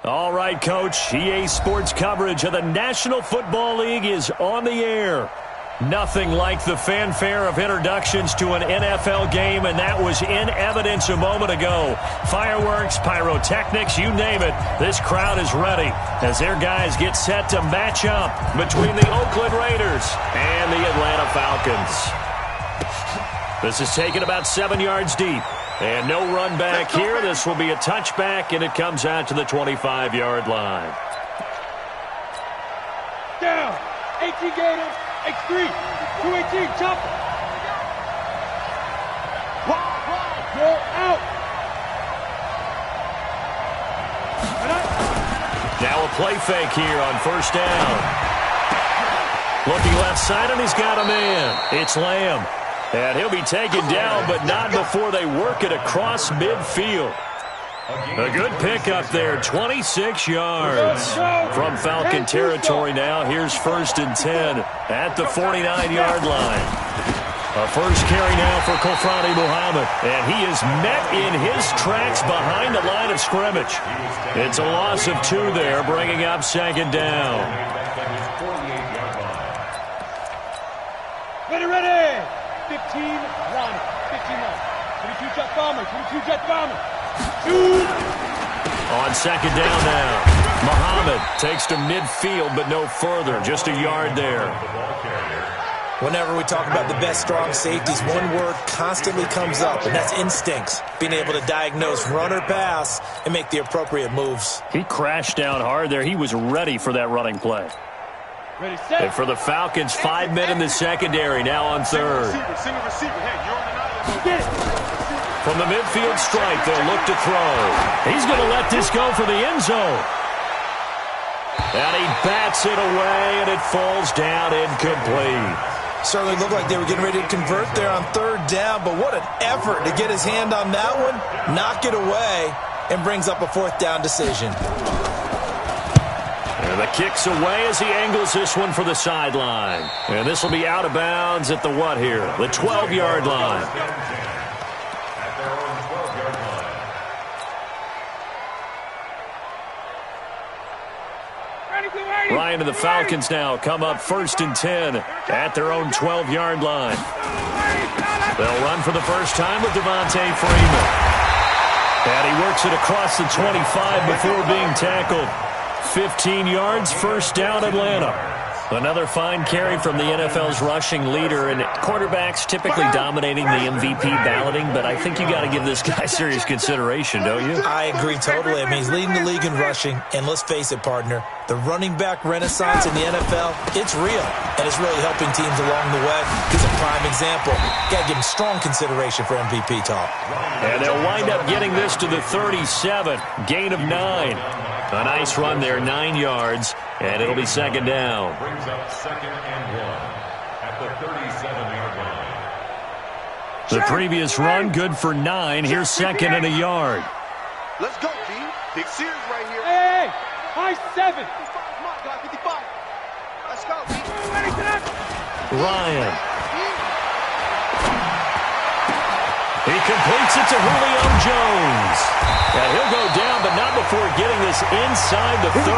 All right, Coach. EA Sports coverage of the National Football League is on the air. Nothing like the fanfare of introductions to an NFL game, and that was in evidence a moment ago. Fireworks, pyrotechnics, you name it. This crowd is ready as their guys get set to match up between the Oakland Raiders and the Atlanta Falcons. This is taken about 7 yards deep. And no run back here. This will be a touchback, and it comes out to the 25-yard line. Down. 18 Gators. X3. 218. Chop. Go out. Now a play fake here on first down. Looking left side, and he's got a man. It's Lamb. And he'll be taken down, but not before they work it across midfield. A good pickup there, 26 yards. From Falcon territory now, here's 1st and 10 at the 49-yard line. A first carry now for Kofrani Muhammad, and he is met in his tracks behind the line of scrimmage. It's a loss of 2 there, bringing up 2nd down. Ready. 15, run. 15 run. 22 jet bomber. 22 jet bomber. Shoot. On 2nd down now. Muhammad takes to midfield, but no further. Just a yard there. Whenever we talk about the best strong safeties, one word constantly comes up, and that's instincts. Being able to diagnose run or pass and make the appropriate moves. He crashed down hard there. He was ready for that running play. Ready, set. And for the Falcons, 5 men in the secondary, now on 3rd. From the midfield stripe, they'll look to throw. He's going to let this go for the end zone. And he bats it away, and it falls down incomplete. Certainly looked like they were getting ready to convert there on 3rd down, but what an effort to get his hand on that one, knock it away, and brings up a 4th down decision. And the kick's away as he angles this one for the sideline. And this will be out of bounds at the what here? The 12-yard line. Ryan and the Falcons now come up 1st and 10 at their own 12-yard line. They'll run for the first time with Devontae Freeman. And he works it across the 25 before being tackled. 15 yards, 1st down Atlanta. Another fine carry from the NFL's rushing leader, and quarterbacks typically dominating the MVP balloting, but I think you got to give this guy serious consideration, don't you? I agree totally. I mean, he's leading the league in rushing, and let's face it, partner, the running back renaissance in the NFL, it's real, and it's really helping teams along the way. He's a prime example. Got to give him strong consideration for MVP talk. And they'll wind up getting this to the 37, gain of 9. A nice run there, 9 yards, and it'll be 2nd down. Brings up 2nd and 1 at the 37-yard line. The previous run, good for 9. Here's 2nd and a yard. Let's go, G. Big series right here. Hey, high 7. 55. Let's go, G. Ryan. He completes it to Julio Jones. And he'll go down, but not before getting this inside the 30.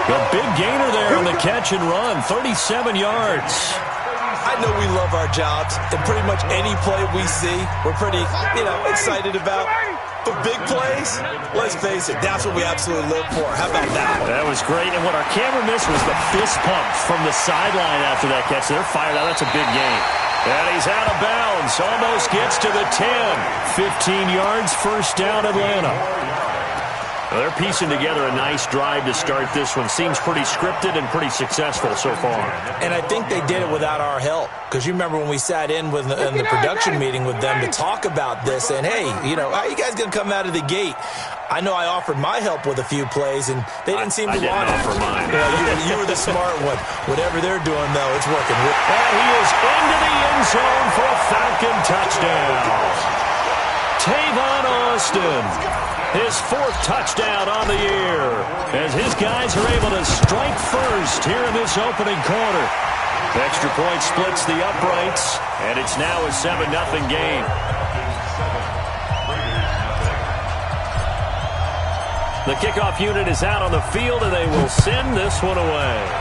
A big gainer there on the catch and run, 37 yards. I know we love our jobs, and pretty much any play we see, we're pretty, excited about. But big plays, let's face it, that's what we absolutely live for. How about that? That was great, and what our camera missed was the fist pump from the sideline after that catch. They're fired out. That's a big gain. And he's out of bounds. Almost gets to the 10. 15 yards, 1st down Atlanta. Well, they're piecing together a nice drive to start this one. Seems pretty scripted and pretty successful so far. And I think they did it without our help. Because you remember when we sat in the production meeting with them to talk about this, and hey, how you guys going to come out of the gate? I know I offered my help with a few plays, and they didn't seem to want it. Offer mine. You were the smart one. Whatever they're doing, though, it's working. And he is into the end zone for a Falcon touchdown. Tavon Austin, his 4th touchdown on the year, as his guys are able to strike first here in this opening quarter. Extra point splits the uprights, and it's now a 7-0 game. The kickoff unit is out on the field, and they will send this one away.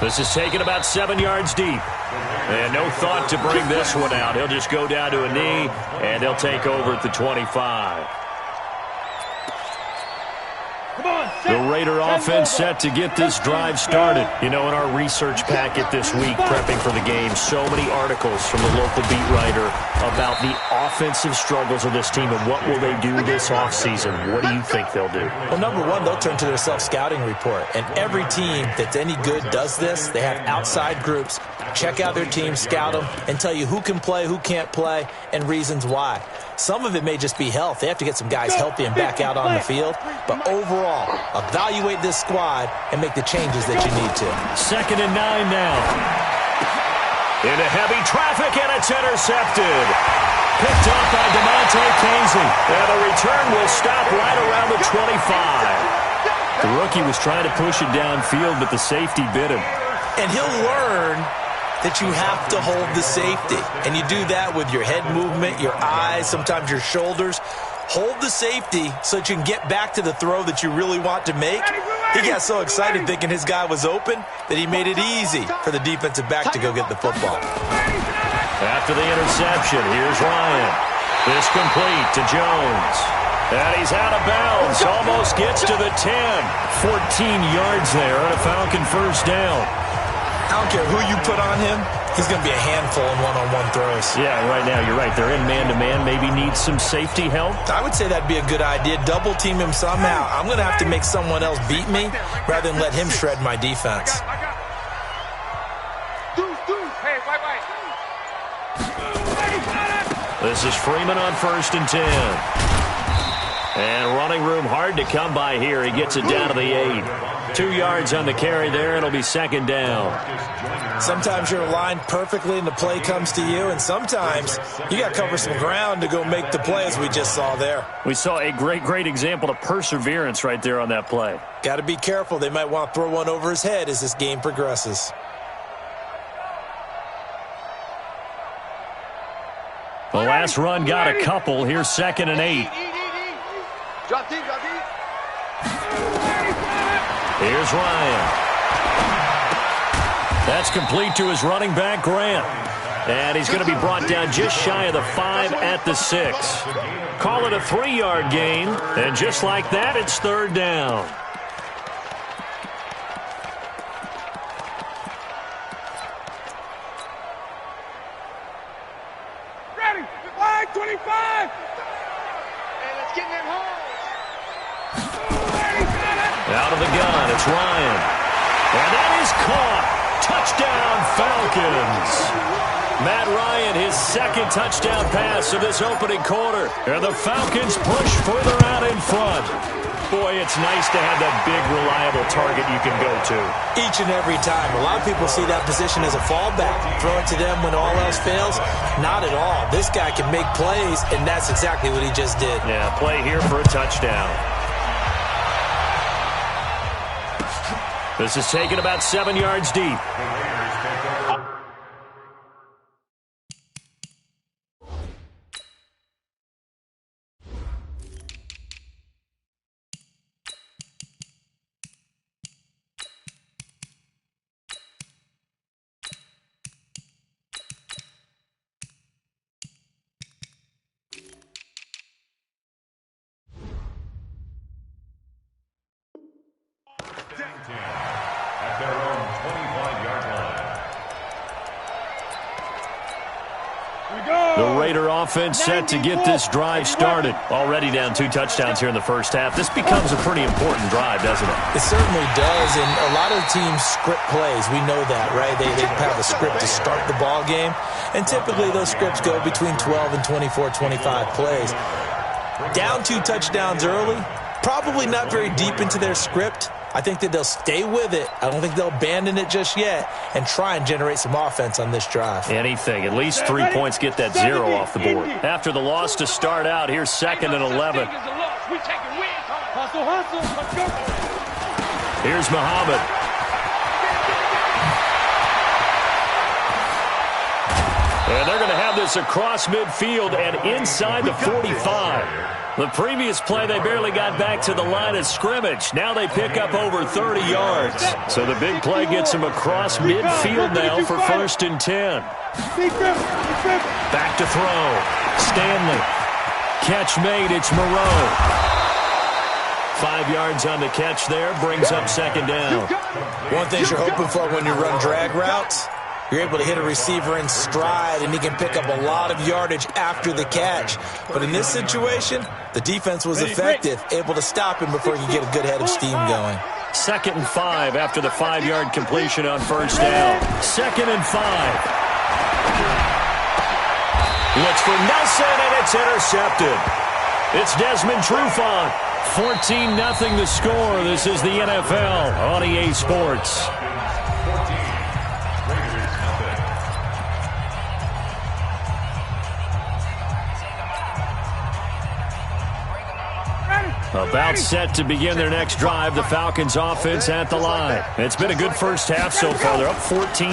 This is taken about 7 yards deep. And no thought to bring this one out. He'll just go down to a knee, and they'll take over at the 25. The Raider offense set to get this drive started. You know, in our research packet this week, prepping for the game, so many articles from the local beat writer about the offensive struggles of this team and what will they do this offseason. What do you think they'll do? Well, number one, they'll turn to their self-scouting report. And every team that's any good does this. They have outside groups. Check out their team, scout them, and tell you who can play, who can't play, and reasons why. Some of it may just be health. They have to get some guys healthy and back out on the field. But overall, evaluate this squad and make the changes that you need to. 2nd and 9 now. Into heavy traffic, and it's intercepted. Picked up by DeMonte Casey. And the return will stop right around the 25. The rookie was trying to push it downfield, but the safety bit him. And he'll learn that you have to hold the safety. And you do that with your head movement, your eyes, sometimes your shoulders. Hold the safety so that you can get back to the throw that you really want to make. He got so excited thinking his guy was open that he made it easy for the defensive back to go get the football. After the interception, here's Ryan. This complete to Jones. And he's out of bounds. Almost gets to the 10. 14 yards there on a Falcon first down. I don't care who you put on him. He's going to be a handful in one-on-one throws. Yeah, right now you're right. They're in man-to-man. Maybe needs some safety help. I would say that'd be a good idea. Double team him somehow. I'm going to have to make someone else beat me rather than let him shred my defense. This is Freeman on 1st and 10. And running room hard to come by here. He gets it down to the 8. 2 yards on the carry there. It'll be 2nd down. Sometimes you're aligned perfectly and the play comes to you, and sometimes you got to cover some ground to go make the play, as we just saw there. We saw a great example of perseverance right there on that play. Got to be careful. They might want to throw one over his head as this game progresses. The last run got a couple. Here's 2nd and 8. Drop deep, drop deep. Here's Ryan. That's complete to his running back, Grant. And he's going to be brought down just shy of the 5 at the 6. Call it a 3-yard gain. And just like that, it's 3rd down. Ready. Line 25. Hey, let's get in them holes. Out of the gun, it's Ryan. And that is caught. Touchdown, Falcons. Matt Ryan, his 2nd touchdown pass of this opening quarter. And the Falcons push further out in front. Boy, it's nice to have that big, reliable target you can go to. Each and every time. A lot of people see that position as a fallback. Throw it to them when all else fails. Not at all. This guy can make plays, and that's exactly what he just did. Yeah, play here for a touchdown. This is taken about 7 yards deep. At their own 25-yard line. The Raider offense set to get this drive started. Already down 2 touchdowns here in the first half. This becomes a pretty important drive, doesn't it? It certainly does, and a lot of teams script plays. We know that, right? They have a script to start the ball game, and typically those scripts go between 12 and 24, 25 plays. Down 2 touchdowns early, probably not very deep into their script. I think that they'll stay with it. I don't think they'll abandon it just yet and try and generate some offense on this drive. Anything. At least 3 points get that 0 off the board. After the loss to start out, here's 2nd and 11. Hustle, hustle. Let's go. Here's Muhammad. And they're going to have this across midfield and inside the 45. The previous play, they barely got back to the line of scrimmage. Now they pick up over 30 yards. So the big play gets them across midfield now for 1st and 10. Back to throw. Stanley. Catch made. It's Moreau. 5 yards on the catch there. Brings up 2nd down. One thing you're hoping for when you run drag routes, you're able to hit a receiver in stride, and he can pick up a lot of yardage after the catch. But in this situation, the defense was effective, able to stop him before he could get a good head of steam going. 2nd and 5 after the 5-yard completion on 1st down. 2nd and 5. Looks for Nelson, and it's intercepted. It's Desmond Trufant. 14-0 the score. This is the NFL on EA Sports. About set to begin their next drive, the Falcons offense at the line. It's been a good first half so far. They're up 14-0.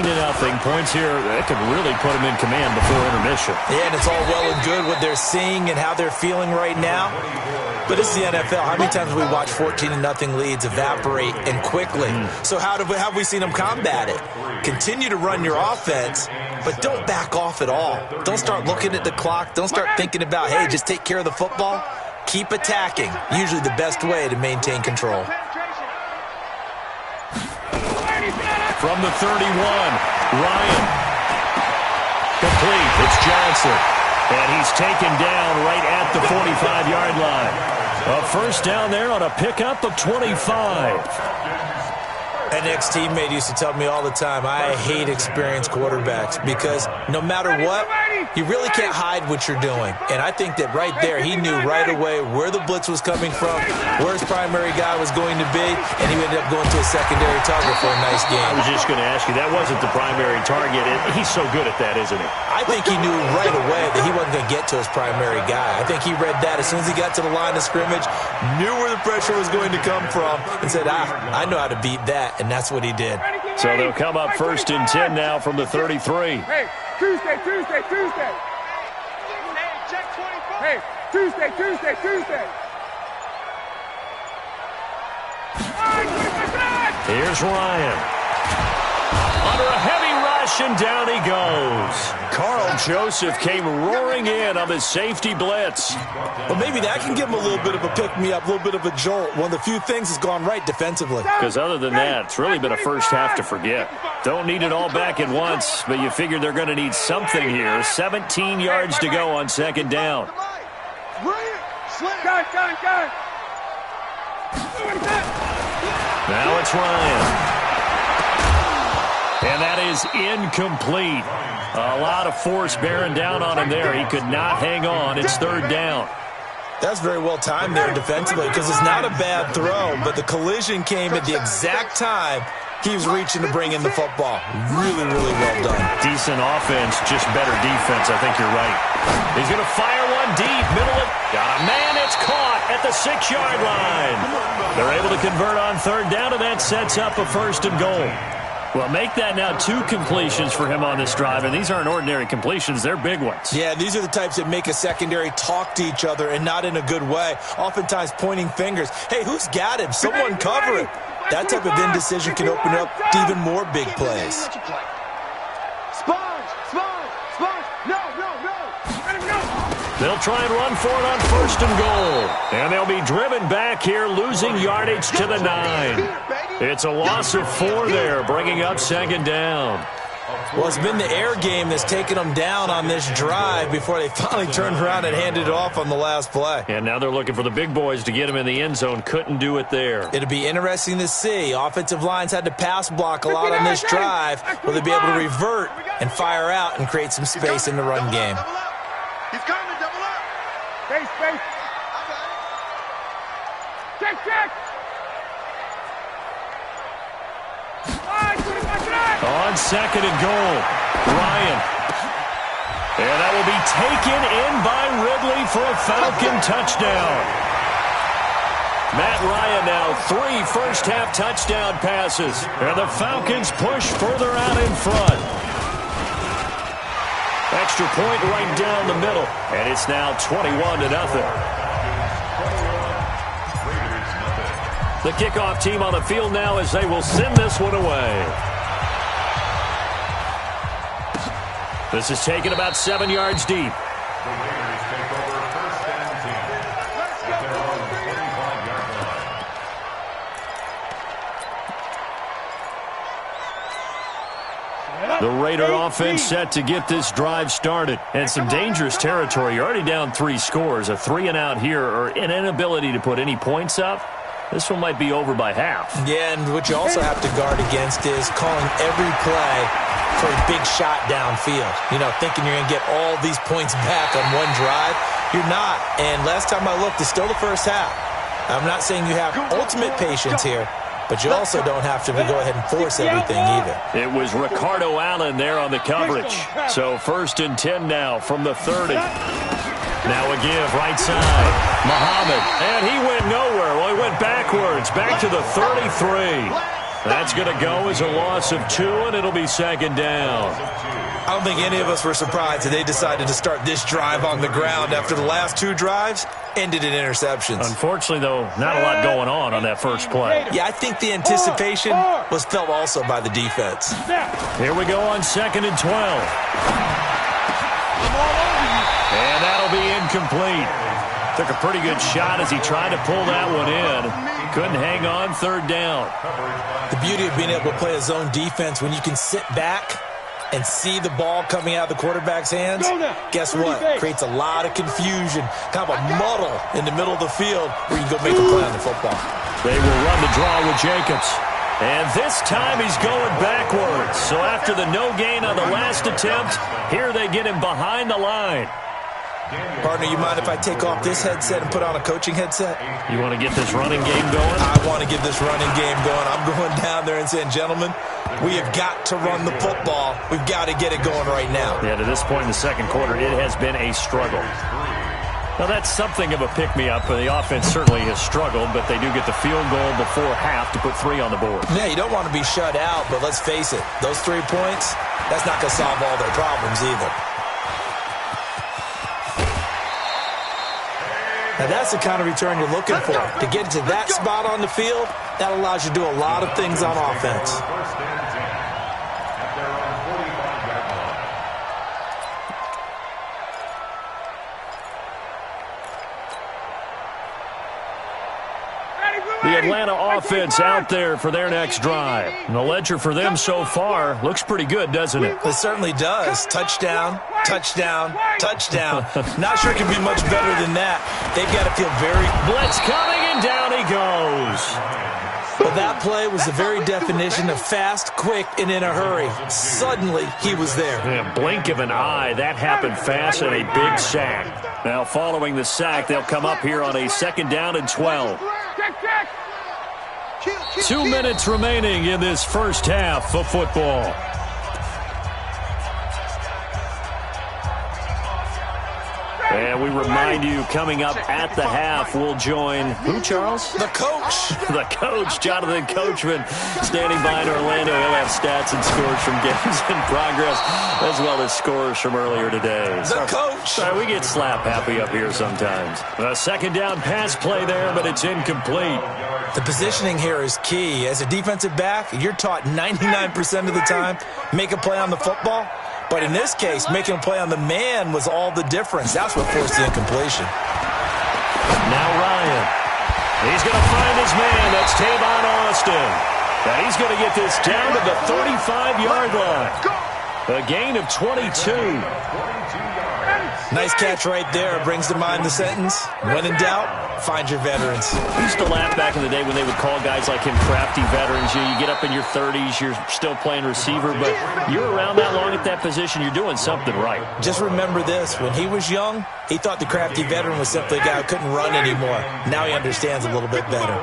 Points here, that could really put them in command before intermission. Yeah, and it's all well and good what they're seeing and how they're feeling right now. But this is the NFL. How many times have we watched 14-0 leads evaporate and quickly? So how have we seen them combat it? Continue to run your offense, but don't back off at all. Don't start looking at the clock. Don't start thinking about, hey, just take care of the football. Keep attacking. Usually the best way to maintain control. From the 31, Ryan. Complete. It's Johnson. And he's taken down right at the 45-yard line. A 1st down there on a pickup of 25. An ex-teammate used to tell me all the time, I hate experienced quarterbacks because no matter what, you really can't hide what you're doing. And I think that right there, he knew right away where the blitz was coming from, where his primary guy was going to be, and he ended up going to a secondary target for a nice game. I was just going to ask you, that wasn't the primary target. He's so good at that, isn't he? I think he knew right away that he wasn't going to get to his primary guy. I think he read that as soon as he got to the line of scrimmage, knew where the pressure was going to come from, and said, I know how to beat that. And that's what he did. So they'll come up 1st and 10 now from the 33. Hey, Tuesday. Check 24. Hey, Tuesday. Here's Ryan. Under a heavy rush, and down he goes. Carl Joseph came roaring in on the safety blitz. Well, maybe that can give him a little bit of a pick-me-up, a little bit of a jolt. One of the few things that's gone right defensively. Because other than that, it's really been a first half to forget. Don't need it all back at once, but you figure they're going to need something here. 17 yards to go on 2nd down. Gun. Now it's Ryan. And that is incomplete. A lot of force bearing down on him there. He could not hang on. It's 3rd down. That's very well timed there defensively because it's not a bad throw, but the collision came at the exact time he was reaching to bring in the football. Really, really well done. Decent offense, just better defense. I think you're right. He's going to fire one deep. Middle of... Got a man. It's caught at the 6-yard line. They're able to convert on 3rd down, and that sets up a 1st and goal. Well, make that now 2 completions for him on this drive, and these aren't ordinary completions. They're big ones. Yeah, these are the types that make a secondary talk to each other and not in a good way, oftentimes pointing fingers. Hey, who's got him? Someone cover him. That type of indecision can open up to even more big plays. Sponge. No. They'll try and run for it on 1st and goal. And they'll be driven back here, losing yardage to the 9. It's a loss of 4 there, bringing up 2nd down. Well, it's been the air game that's taken them down on this drive before they finally turned around and handed it off on the last play. And now they're looking for the big boys to get him in the end zone. Couldn't do it there. It'll be interesting to see. Offensive lines had to pass block a lot on this drive. Will they be able to revert and fire out and create some space in the run game? He's coming, double up. Space. Check. On 2nd and goal, Ryan. And that will be taken in by Ridley for a Falcon touchdown. Matt Ryan now 3 first-half touchdown passes. And the Falcons push further out in front. That extra point right down the middle. And it's now 21-0. The kickoff team on the field now as they will send this one away. This is taken about 7 yards deep. The Raiders take over first and 10. At their own 25-yard line. The Raider offense set to get this drive started. And some dangerous territory. You're already down 3 scores. A 3-and-out here or an inability to put any points up. This one might be over by half. Yeah, and what you also have to guard against is calling every play for a big shot downfield. You know, thinking you're going to get all these points back on one drive. You're not. And last time I looked, it's still the first half. I'm not saying you have ultimate patience here, but you also don't have to go ahead and force everything either. It was Ricardo Allen there on the coverage. So 1st and 10 now from the 30. Now a give right side. Muhammad. And he went nowhere. Well, he went backwards. Back to the 33. That's going to go as a loss of 2, and it'll be 2nd down. I don't think any of us were surprised that they decided to start this drive on the ground after the last 2 drives ended in interceptions. Unfortunately, though, not a lot going on that first play. Yeah, I think the anticipation was felt also by the defense. Here we go on 2nd and 12. And that'll be incomplete. Took a pretty good shot as he tried to pull that one in. Couldn't hang on 3rd down. The beauty of being able to play a zone defense when you can sit back and see the ball coming out of the quarterback's hands, guess what? Creates a lot of confusion, kind of a muddle in the middle of the field where you can go make a play on the football. They will run the draw with Jacobs. And this time he's going backwards. So after the no gain on the last attempt, here they get him behind the line. Partner, you mind if I take off this headset and put on a coaching headset? You want to get this running game going? I want to get this running game going. I'm going down there and saying, gentlemen, we have got to run the football. We've got to get it going right now. Yeah, to this point in the second quarter, it has been a struggle. Now, that's something of a pick-me-up. The offense certainly has struggled, but they do get the field goal before half to put 3 on the board. Yeah, you don't want to be shut out, but let's face it, those 3 points, that's not going to solve all their problems either. Now, that's the kind of return you're looking for. To get to that spot on the field, that allows you to do a lot of things on offense. First and 10. At their own 45-yard line. The Atlanta offense out there for their next drive. And the ledger for them so far looks pretty good, doesn't it? It certainly does. Touchdown, touchdown, touchdown. Not sure it can be much better than that. They've got to feel very... Blitz coming, and down he goes. Well, that play was the very definition of fast, quick, and in a hurry. Suddenly, he was there. Yeah, blink of an eye. That happened fast and a big sack. Now, following the sack, they'll come up here on a 2nd down and 12. 2 minutes remaining in this first half of football. And we remind you, coming up at the half, we'll join who, Charles? The coach. The coach, Jonathan Coachman, standing by in Orlando. He'll have stats and scores from games in progress, as well as scores from earlier today. The coach. Sorry, we get slap happy up here sometimes. A 2nd down pass play there, but it's incomplete. The positioning here is key. As a defensive back, you're taught 99% of the time, make a play on the football. But in this case, making a play on the man was all the difference. That's what forced the incompletion. Now Ryan. He's going to find his man. That's Tavon Austin. And he's going to get this down to the 35-yard line. A gain of 22. Nice catch right there. Brings to mind the sentence, when in doubt, find your veterans. I used to laugh back in the day when they would call guys like him crafty veterans. You get up in your 30s, you're still playing receiver, but you're around that long at that position, you're doing something right. Just remember this. When he was young, he thought the crafty veteran was simply a guy who couldn't run anymore. Now he understands a little bit better.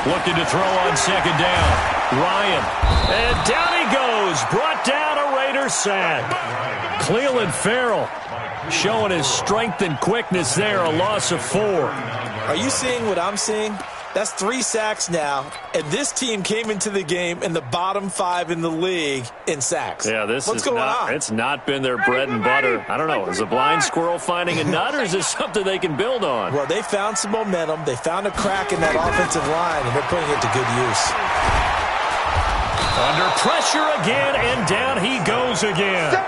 Looking to throw on 2nd down. Ryan. And down he goes. Brought down a Raider sack. Cleveland Farrell showing his strength and quickness there. A loss of 4. Are you seeing what I'm seeing? That's 3 sacks now, and this team came into the game in the bottom 5 in the league in sacks. Yeah, What's going on? It's not been their bread and butter. I don't know. Is a blind squirrel finding a nut, or is this something they can build on? Well, they found some momentum. They found a crack in that offensive line, and they're putting it to good use. Under pressure again, and down he goes again.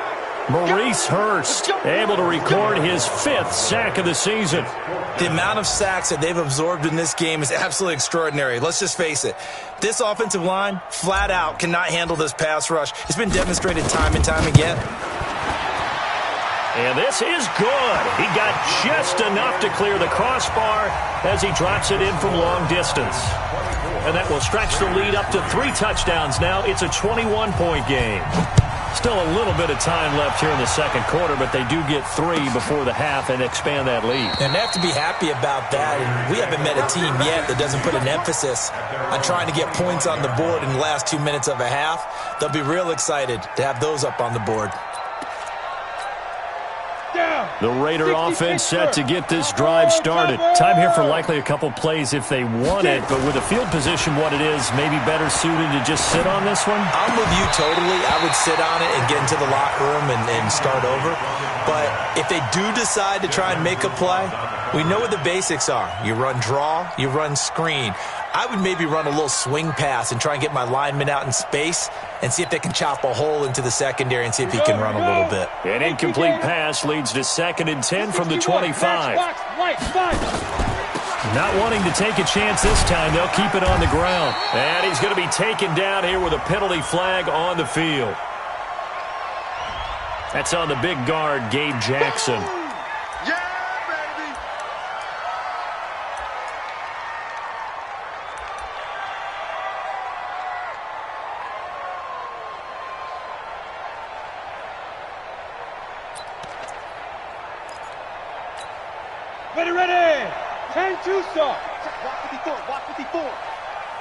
Maurice Hurst able to record his 5th sack of the season. The amount of sacks that they've absorbed in this game is absolutely extraordinary. Let's just face it. This offensive line, flat out, cannot handle this pass rush. It's been demonstrated time and time again. And this is good. He got just enough to clear the crossbar as he drops it in from long distance. And that will stretch the lead up to 3 touchdowns now. It's a 21-point game. Still a little bit of time left here in the second quarter, but they do get 3 before the half and expand that lead. And they have to be happy about that. And we haven't met a team yet that doesn't put an emphasis on trying to get points on the board in the last 2 minutes of a half. They'll be real excited to have those up on the board. The Raider offense set to get this drive started. Time here for likely a couple plays if they want it, but with the field position what it is, maybe better suited to just sit on this one? I'm with you totally. I would sit on it and get into the locker room and start over. But if they do decide to try and make a play, we know what the basics are. You run draw, you run screen. I would maybe run a little swing pass and try and get my lineman out in space and see if they can chop a hole into the secondary and see if he can run a little bit. An incomplete pass leads to 2nd and 10 from the 25. Not wanting to take a chance this time, they'll keep it on the ground. And he's going to be taken down here with a penalty flag on the field. That's on the big guard, Gabe Jackson. Ready. 10-2 start. Watch 54. Watch 54.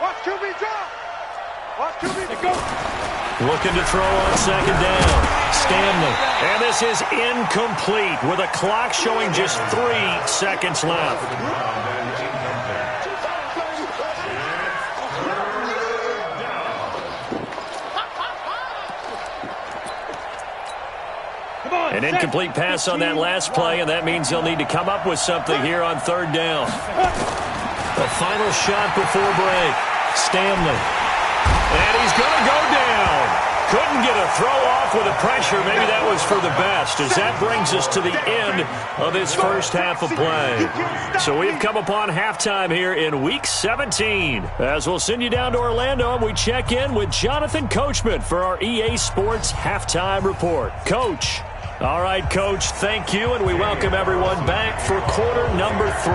Watch QB drop. Watch QB go. Looking to throw on 2nd down. Stanley. And this is incomplete with a clock showing just 3 seconds left. An incomplete pass on that last play, and that means they'll need to come up with something here on 3rd down. The final shot before break. Stanley. And he's going to go down. Couldn't get a throw off with the pressure. Maybe that was for the best, as that brings us to the end of this first half of play. So we've come upon halftime here in Week 17. As we'll send you down to Orlando, and we check in with Jonathan Coachman for our EA Sports Halftime Report. Coach. All right, Coach, thank you, and we welcome everyone back for quarter number 3.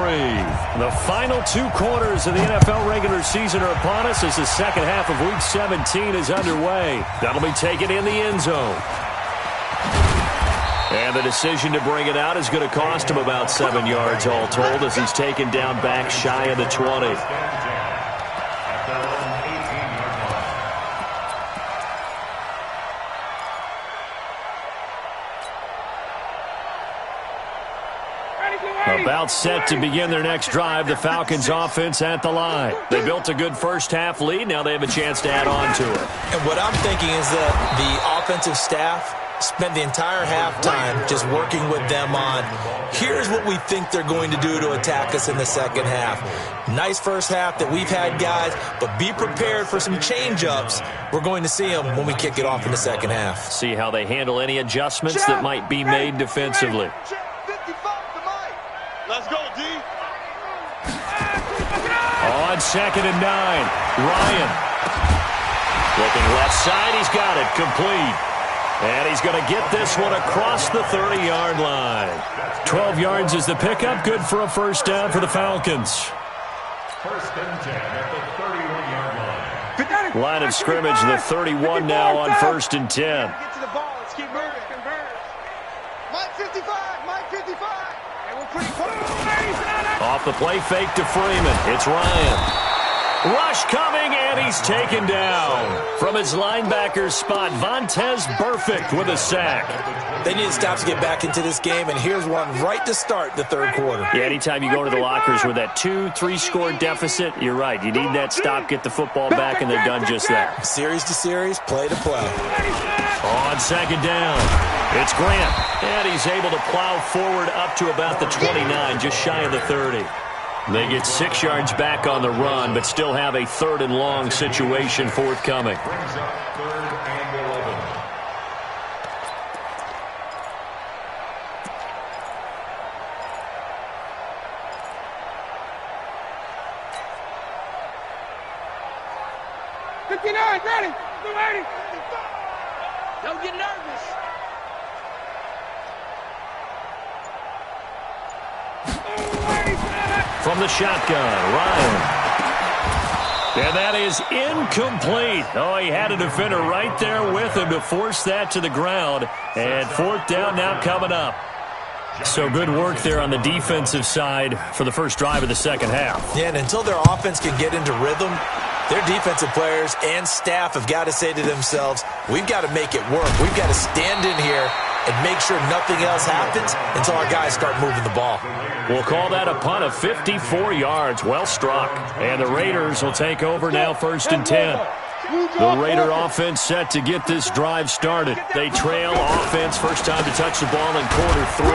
The final 2 quarters of the NFL regular season are upon us as the second half of Week 17 is underway. That'll be taken in the end zone. And the decision to bring it out is going to cost him about 7 yards all told as he's taken down back shy of the 20. About set to begin their next drive, the Falcons offense at the line. They built a good first half lead. Now they have a chance to add on to it. And what I'm thinking is that the offensive staff spent the entire halftime just working with them on, here's what we think they're going to do to attack us in the second half. Nice first half that we've had, guys, but be prepared for some change-ups. We're going to see them when we kick it off in the second half. See how they handle any adjustments that might be made defensively. Let's go, D. On 2nd and 9, Ryan. Looking left side, he's got it, complete. And he's going to get this one across the 30-yard line. 12 yards is the pickup, good for a first down for the Falcons. 1st and 10 at the 31-yard line. Line of scrimmage, the 31 now on 1st and 10. Get to the ball. Let's keep moving. Mike 55. Mike 55. Off the play fake to Freeman. It's Ryan. Rush coming, and he's taken down. From his linebacker spot, Vontaze Burfict with a sack. They need to stop to get back into this game, and here's one right to start the third quarter. Yeah, anytime you go to the lockers with that 2-3 score deficit, you're right. You need that stop, get the football back, and they've done just that. Series to series, play to play. On second down, it's Grant, and he's able to plow forward up to about the 29, just shy of the 30. They get 6 yards back on the run, but still have a 3rd and long situation forthcoming. Brings up 3rd and 11. Ready? We're ready. Don't get nervous. From the shotgun, Ryan. And that is incomplete. Oh, he had a defender right there with him to force that to the ground. And 4th down now coming up. So good work there on the defensive side for the first drive of the second half. Yeah, and until their offense can get into rhythm, their defensive players and staff have got to say to themselves, we've got to make it work. We've got to stand in here and make sure nothing else happens until our guys start moving the ball. We'll call that a punt of 54 yards. Well struck. And the Raiders will take over now 1st and 10. The Raider offense set to get this drive started. They trail offense, first time to touch the ball in quarter 3,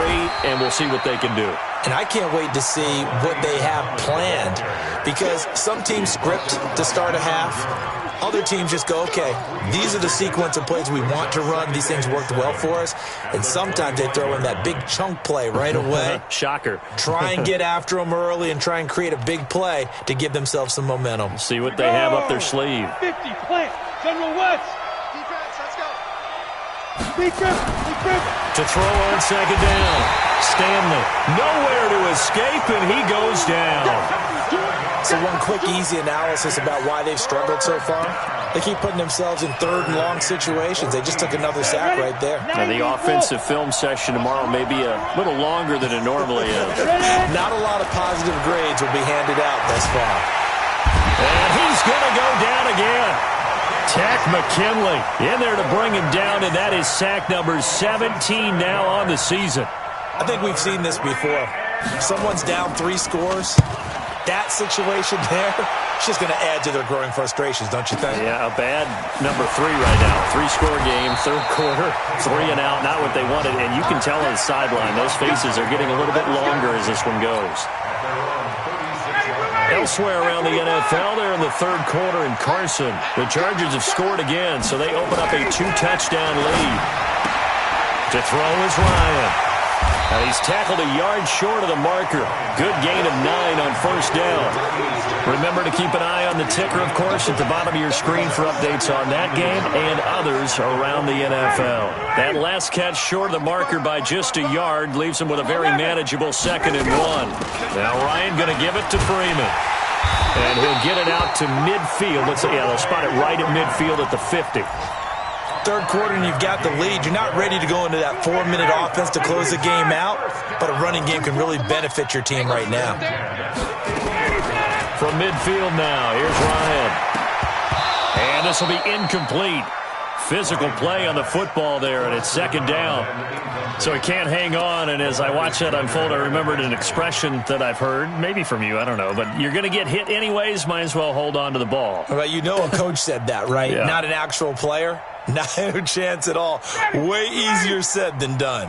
and we'll see what they can do. And I can't wait to see what they have planned, because some teams script to start a half. Other teams just go, okay, these are the sequence of plays we want to run. These things worked well for us. And sometimes they throw in that big chunk play right away. Shocker. Try and get after them early and try and create a big play to give themselves some momentum. See what they have up their sleeve. 50, plant, General West. Defense, let's go. To throw on second down. Stanley, nowhere to escape, and he goes down. So one quick, easy analysis about why they've struggled so far. They keep putting themselves in 3rd and long situations. They just took another sack right there. Now, the offensive film session tomorrow may be a little longer than it normally is. Not a lot of positive grades will be handed out thus far. And he's going to go down again. Tack McKinley in there to bring him down, and that is sack number 17 now on the season. I think we've seen this before. Someone's down 3 scores. That situation there, it's just going to add to their growing frustrations, don't you think? Yeah, a bad number 3 right now. 3-score game, 3rd quarter, 3 and out, not what they wanted. And you can tell on the sideline, those faces are getting a little bit longer as this one goes. Elsewhere around the NFL, they're in the 3rd quarter in Carson. The Chargers have scored again, so they open up a 2-touchdown lead. To throw is Ryan. Now he's tackled a yard short of the marker. Good gain of 9 on 1st down. Remember to keep an eye on the ticker, of course, at the bottom of your screen for updates on that game and others around the NFL. That last catch short of the marker by just a yard leaves him with a very manageable 2nd and 1. Now Ryan going to give it to Freeman. And he'll get it out to midfield. They'll spot it right at midfield at the 50. 3rd quarter and you've got the lead. You're not ready to go into that 4-minute offense to close the game out, but a running game can really benefit your team right now. From midfield now, here's Ryan. And this will be incomplete. Physical play on the football there, and it's 2nd down. So he can't hang on, and as I watch that unfold, I remembered an expression that I've heard, maybe from you, I don't know, but you're going to get hit anyways, might as well hold on to the ball. Well, you know a coach said that, right? Yeah. Not an actual player. No chance at all. Way easier said than done.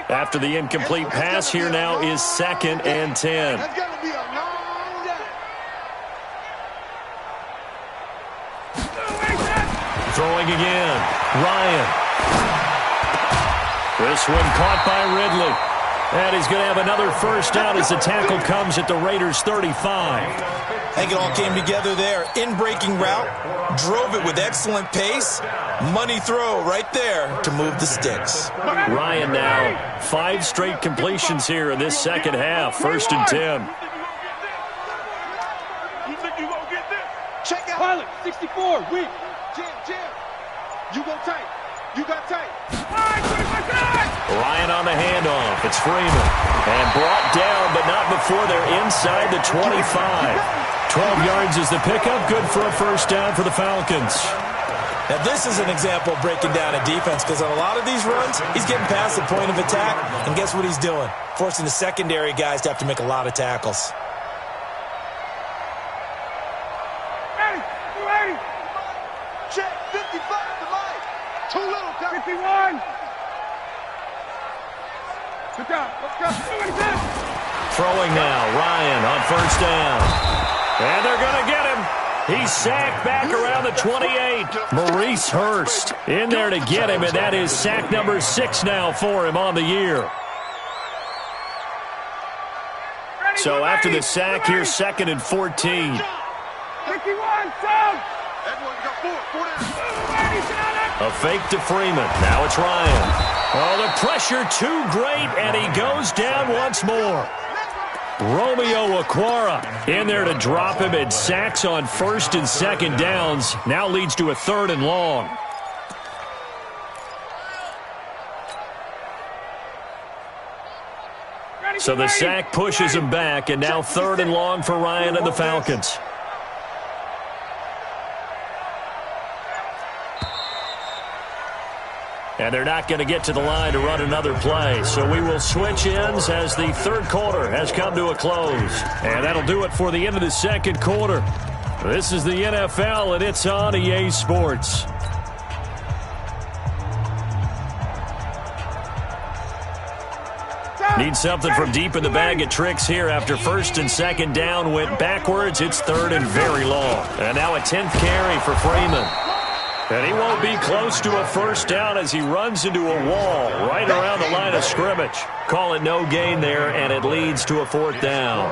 After the incomplete pass, here now is 2nd and 10. That's going to be a long day. Throwing again. Ryan. This one caught by Ridley. And he's going to have another 1st down as the tackle comes at the Raiders' 35. I think it all came together there. In-breaking route, drove it with excellent pace. Money throw right there to move the sticks. Ryan now 5 straight completions here in this second half. 1st and 10. You think you gonna get this? Check out. Pilot, 64, weak. Jim. You go tight. You got tight. Ryan on the handoff. It's Freeman. And brought down, but not before they're inside the 25. 12 yards is the pickup. Good for a first down for the Falcons. Now, this is an example of breaking down a defense because on a lot of these runs, he's getting past the point of attack, and guess what he's doing? Forcing the secondary guys to have to make a lot of tackles. Ready. Check. 55 to Mike. Too little. 51. Good job. Let's go. Throwing now, Ryan on first down. And they're going to get him. He's sacked back around the 28. Maurice Hurst in there to get him, and that is sack number 6 now for him on the year. So after the sack, here's 2nd and 14. 51, sound. A fake to Freeman. Now it's Ryan. Oh, the pressure too great, and he goes down once more. Romeo Okwara in there to drop him, and sacks on 1st and 2nd downs. Now leads to a 3rd and long. So the sack pushes him back, and now 3rd and long for Ryan and the Falcons. And they're not going to get to the line to run another play. So we will switch ends as the 3rd quarter has come to a close. And that'll do it for the end of the 2nd quarter. This is the NFL, and it's on EA Sports. Need something from deep in the bag of tricks here after 1st and 2nd down went backwards. It's 3rd and very long. And now a 10th carry for Freeman. And he won't be close to a first down as he runs into a wall right around the line of scrimmage. Call it no gain there, and it leads to a 4th down.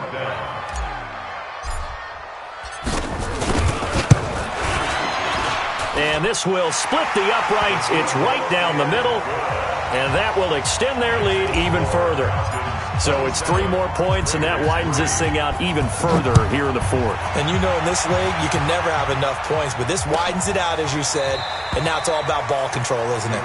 And this will split the uprights. It's right down the middle, and that will extend their lead even further. So it's 3 more points, and that widens this thing out even further here in the 4th. And you know in this league, you can never have enough points, but this widens it out, as you said, and now it's all about ball control, isn't it?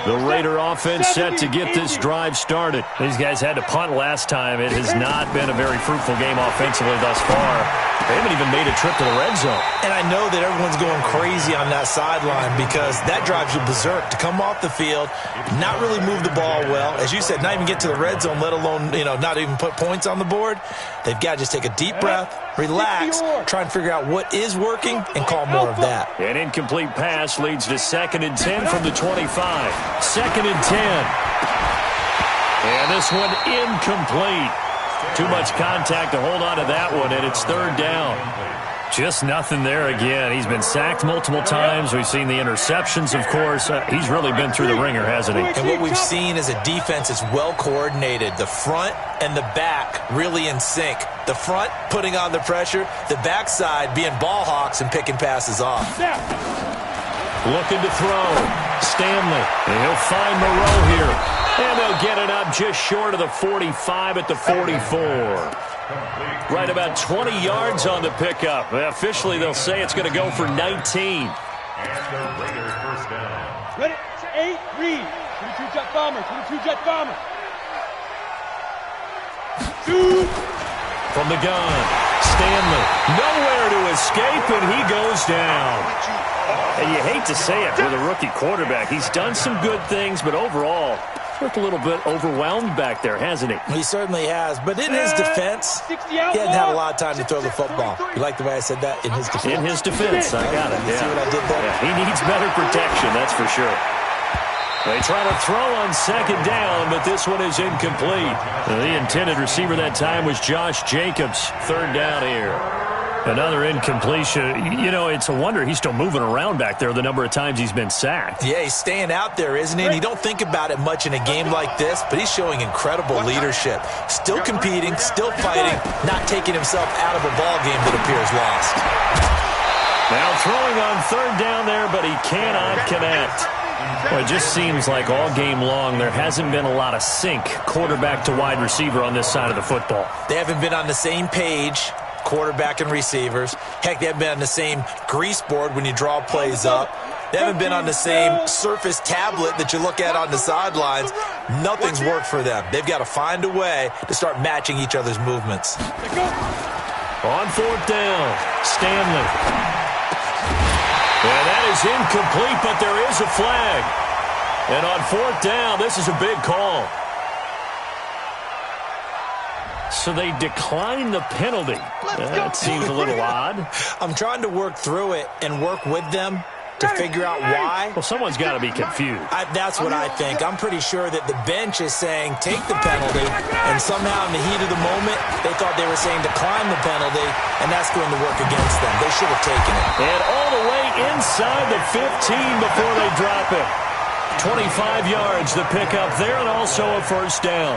The Raider offense set to get this drive started. These guys had to punt last time. It has not been a very fruitful game offensively thus far. They haven't even made a trip to the red zone. And I know that everyone's going crazy on that sideline because that drives you berserk to come off the field, not really move the ball well. As you said, not even get to the red zone, let alone, not even put points on the board. They've got to just take a deep breath, relax, try and figure out what is working, and call more of that. An incomplete pass leads to 2nd and 10 from the 25. 2nd and 10. And this one incomplete. Too much contact to hold on to that one, and it's 3rd down. Just nothing there again. He's been sacked multiple times. We've seen the interceptions, of course. He's really been through the ringer, hasn't he? And what we've seen is a defense that's well coordinated. The front and the back really in sync. The front putting on the pressure, the backside being ball hawks and picking passes off. Looking to throw. Stanley. And he'll find Moreau here. And they'll get it up just short of the 45 at the 44. Right about 20 yards on the pickup. Officially, they'll say it's going to go for 19. And the Raiders first down. Ready? 8, read. 22 jet bomber. 22 jet bomber. Shoot. From the gun. Stanley. Nowhere to escape, and he goes down. And you hate to say it with a rookie quarterback. He's done some good things, but overall, looked a little bit overwhelmed back there, hasn't he? He certainly has. But in his defense, he hadn't had a lot of time to throw the football. You like the way I said that? In his defense. In his defense. I got it. You see what I did there? Yeah, he needs better protection, that's for sure. They try to throw on 2nd down, but this one is incomplete. The intended receiver that time was Josh Jacobs. 3rd down here. Another incompletion. It's a wonder he's still moving around back there the number of times he's been sacked. Yeah, he's staying out there, isn't he? And you don't think about it much in a game like this, but he's showing incredible leadership. Still competing, still fighting, not taking himself out of a ball game that appears lost. Now throwing on 3rd down there, but he cannot connect. Well, it just seems like all game long there hasn't been a lot of sync quarterback to wide receiver on this side of the football. They haven't been on the same page, quarterback and receivers. Heck, they haven't been on the same grease board when you draw plays up. They haven't been on the same Surface tablet that you look at on the sidelines. Nothing's worked for them. They've got to find a way to start matching each other's movements. On fourth down, Stanley. And that is incomplete, but there is a flag. And on fourth down, this is a big call. So they decline the penalty. That seems a little odd. I'm trying to work through it and work with them to figure out why. Well, someone's got to be confused. That's what I think. I'm pretty sure that the bench is saying take the penalty, and somehow in the heat of the moment, they thought they were saying decline the penalty, and that's going to work against them. They should have taken it. And all the way inside the 15 before they drop it. 25 yards to pick up there, and also a first down.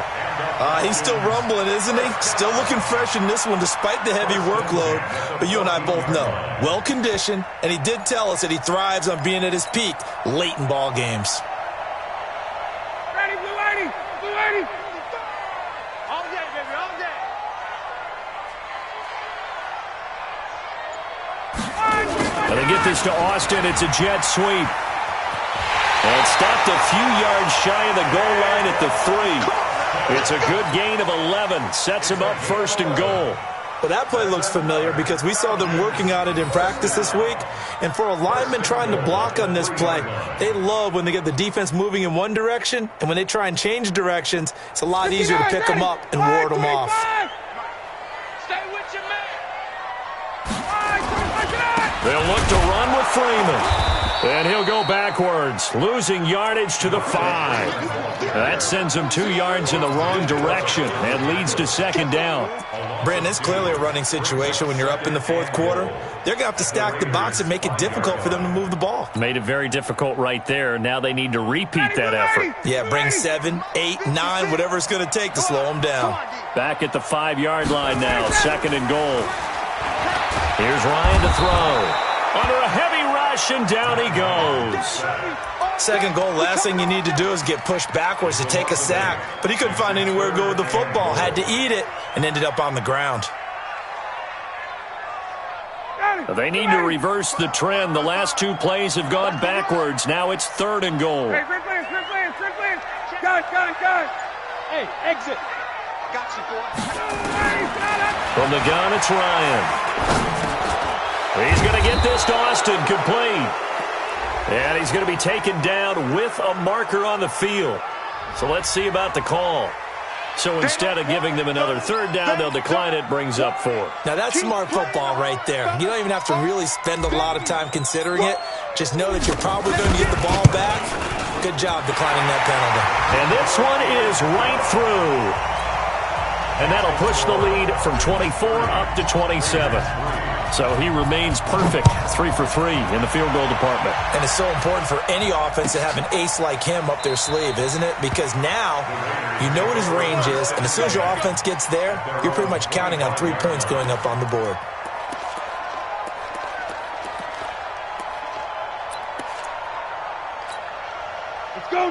He's still rumbling, isn't he? Still looking fresh in this one despite the heavy workload. But you and I both know, well-conditioned, and he did tell us that he thrives on being at his peak late in ball games. Ready, Blue 80! Blue 80! All day, baby, all day! And they get this to Austin. It's a jet sweep. And stopped a few yards shy of the goal line at the 3. It's a good gain of 11. Sets him up first and goal. Well, that play looks familiar because we saw them working on it in practice this week. And for a lineman trying to block on this play, they love when they get the defense moving in one direction. And when they try and change directions, it's a lot easier to pick them up and ward them off. Stay with your man! They'll look to run with Freeman. And he'll go backwards, losing yardage to the 5. That sends him 2 yards in the wrong direction and leads to second down. Brandon, it's clearly a running situation when you're up in the fourth quarter. They're going to have to stack the box and make it difficult for them to move the ball. Made it very difficult right there. Now they need to repeat that effort. Yeah, bring 7, 8, 9, whatever it's going to take to slow them down. Back at the 5-yard line now, second and goal. Here's Ryan to throw. Under a heavy rush, and down he goes. Second goal, last thing you need to do is get pushed backwards to take a sack. But he couldn't find anywhere to go with the football. Had to eat it and ended up on the ground. They need to reverse the trend. The last 2 plays have gone backwards. Now it's third and goal. Hey, sprint plans. Gun. Hey, exit. Got you, boy. From the gun, it's Ryan. He's going to get this to Austin, complete. And he's going to be taken down with a marker on the field. So let's see about the call. So instead of giving them another third down, they'll decline it, brings up 4. Now that's smart football right there. You don't even have to really spend a lot of time considering it. Just know that you're probably going to get the ball back. Good job declining that penalty. And this one is right through. And that'll push the lead from 24 up to 27. So he remains perfect, 3 for 3 in the field goal department. And it's so important for any offense to have an ace like him up their sleeve, isn't it? Because now you know what his range is, and as soon as your offense gets there, you're pretty much counting on 3 points going up on the board.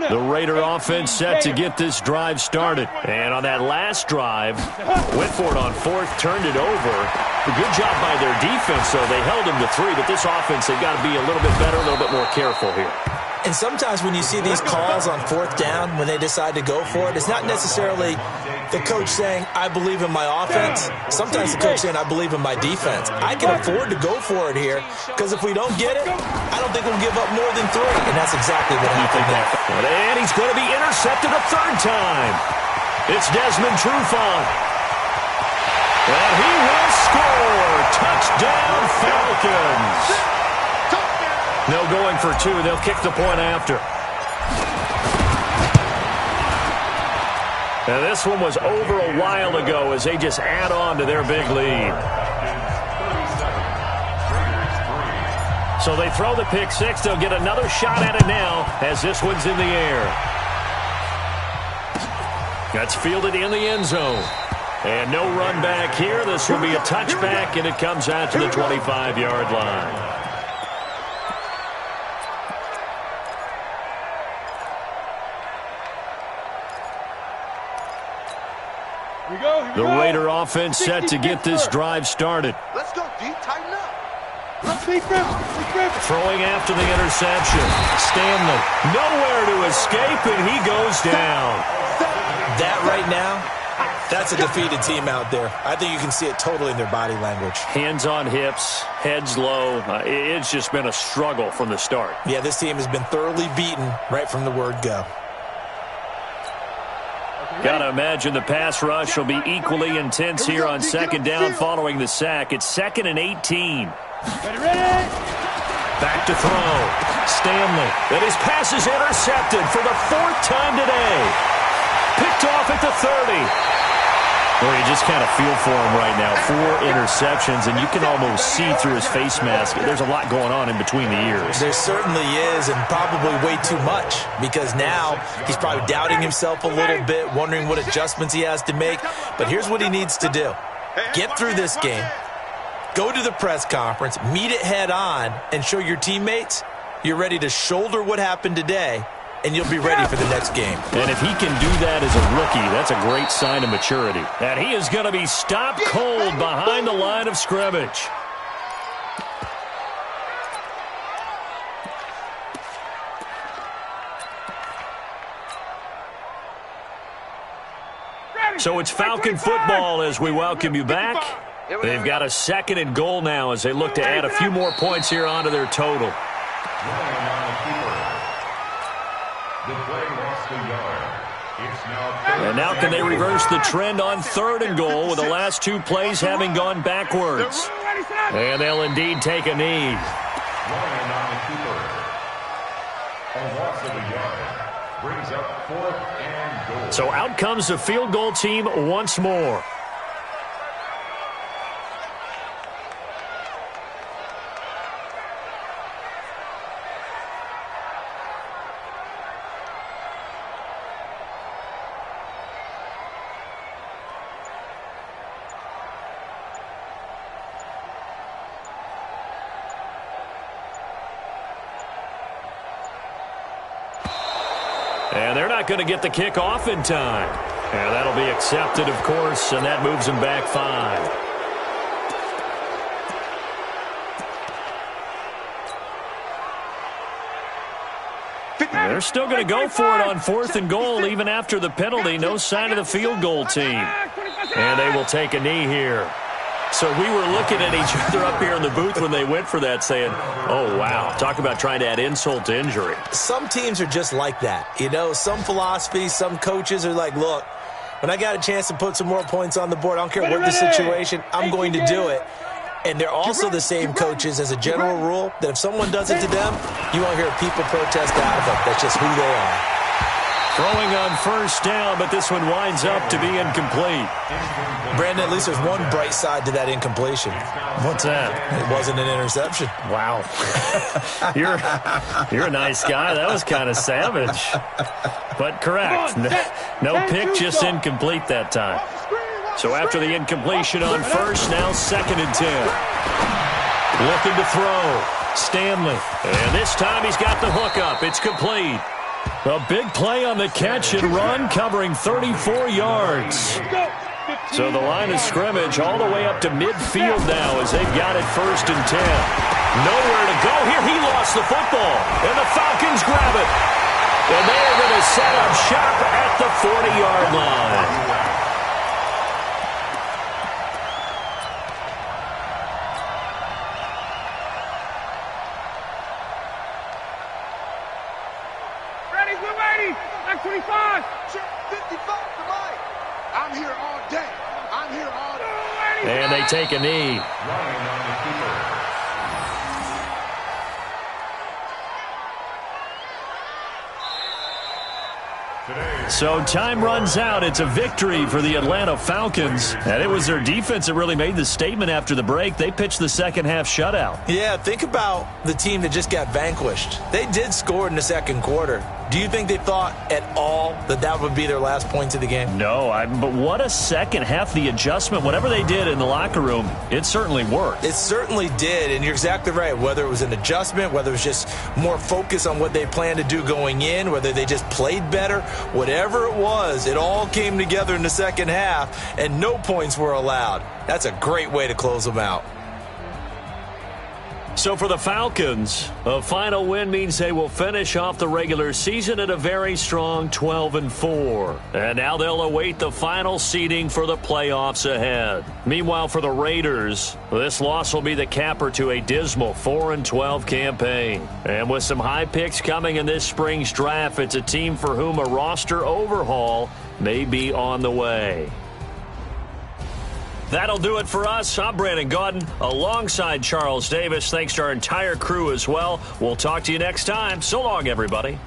The Raider offense set to get this drive started. And on that last drive, Whitford on 4th turned it over. A good job by their defense, though. They held them to 3, but this offense, they've got to be a little bit better, a little bit more careful here. And sometimes when you see these calls on 4th down, when they decide to go for it, it's not necessarily the coach saying, I believe in my offense. Sometimes the coach saying, I believe in my defense. I can afford to go for it here, because if we don't get it, I don't think we'll give up more than 3. And that's exactly what happened there. And he's going to be intercepted a 3rd time. It's Desmond Trufant. And he will score. Touchdown, Falcons. No going for 2. They'll kick the point after. And this one was over a while ago as they just add on to their big lead. So they throw the pick 6. They'll get another shot at it now as this one's in the air. That's fielded in the end zone. And no run back here. This will be a touchback, and it comes out to the 25-yard line. Here we The go. Raider offense set to get this drive started. Let's go, D. Tighten up. Throwing after the interception. Stanley, nowhere to escape, and he goes down. That right now, that's a defeated team out there. I think you can see it totally in their body language. Hands on hips, heads low. It's just been a struggle from the start. Yeah, this team has been thoroughly beaten right from the word go. Gotta imagine the pass rush will be equally intense here on second down following the sack. It's 2nd and 18. Back to throw. Stanley. And his pass is intercepted for the 4th time today. Picked off at the 30. Well, you just kind of feel for him right now. 4 interceptions, and you can almost see through his face mask. There's a lot going on in between the ears. There certainly is, and probably way too much, because now he's probably doubting himself a little bit, wondering what adjustments he has to make. But here's what he needs to do. Get through this game, go to the press conference, meet it head on, and show your teammates you're ready to shoulder what happened today, and you'll be ready for the next game. And if he can do that as a rookie, that's a great sign of maturity. And he is going to be stopped cold behind the line of scrimmage. So it's Falcon football as we welcome you back. They've got a 2nd and goal now as they look to add a few more points here onto their total. And now can they reverse the trend on 3rd and goal with the last 2 plays having gone backwards? And they'll indeed take a knee. So out comes the field goal team once more. And they're not going to get the kick off in time. And that'll be accepted, of course, and that moves them back 5. They're still going to go for it on 4th and goal, even after the penalty. No sign of the field goal team. And they will take a knee here. So we were looking at each other up here in the booth when they went for that, saying, oh, wow, talk about trying to add insult to injury. Some teams are just like that. You know, some philosophies, some coaches are like, look, when I got a chance to put some more points on the board, I don't care what the situation, I'm going to do it. And they're also the same coaches as a general rule that if someone does it to them, you won't hear people protest out of them. That's just who they are. Throwing on 1st down, but this one winds up to be incomplete. Brandon, at least there's one bright side to that incompletion. What's that? It wasn't an interception. Wow. You're a nice guy. That was kind of savage. But correct. No pick, just incomplete that time. So after the incompletion on 1st, now 2nd and 10. Looking to throw. Stanley. And this time he's got the hook up. It's complete. A big play on the catch and run, covering 34 yards. So the line of scrimmage all the way up to midfield now as they've got it 1st and 10. Nowhere to go here. He lost the football, and the Falcons grab it. And they are going to set up shop at the 40-yard line. And they take a knee. So time runs out. It's a victory for the Atlanta Falcons. And it was their defense that really made the statement after the break. They pitched the second half shutout. Yeah, think about the team that just got vanquished. They did score in the 2nd quarter. Do you think they thought at all that that would be their last points of the game? No, but what a second half. The adjustment, whatever they did in the locker room, it certainly worked. It certainly did, and you're exactly right. Whether it was an adjustment, whether it was just more focus on what they planned to do going in, whether they just played better, whatever it was, it all came together in the second half, and no points were allowed. That's a great way to close them out. So for the Falcons, a final win means they will finish off the regular season at a very strong 12-4. And now they'll await the final seeding for the playoffs ahead. Meanwhile, for the Raiders, this loss will be the capper to a dismal 4-12 campaign. And with some high picks coming in this spring's draft, it's a team for whom a roster overhaul may be on the way. That'll do it for us. I'm Brandon Gaudin alongside Charles Davis. Thanks to our entire crew as well. We'll talk to you next time. So long, everybody.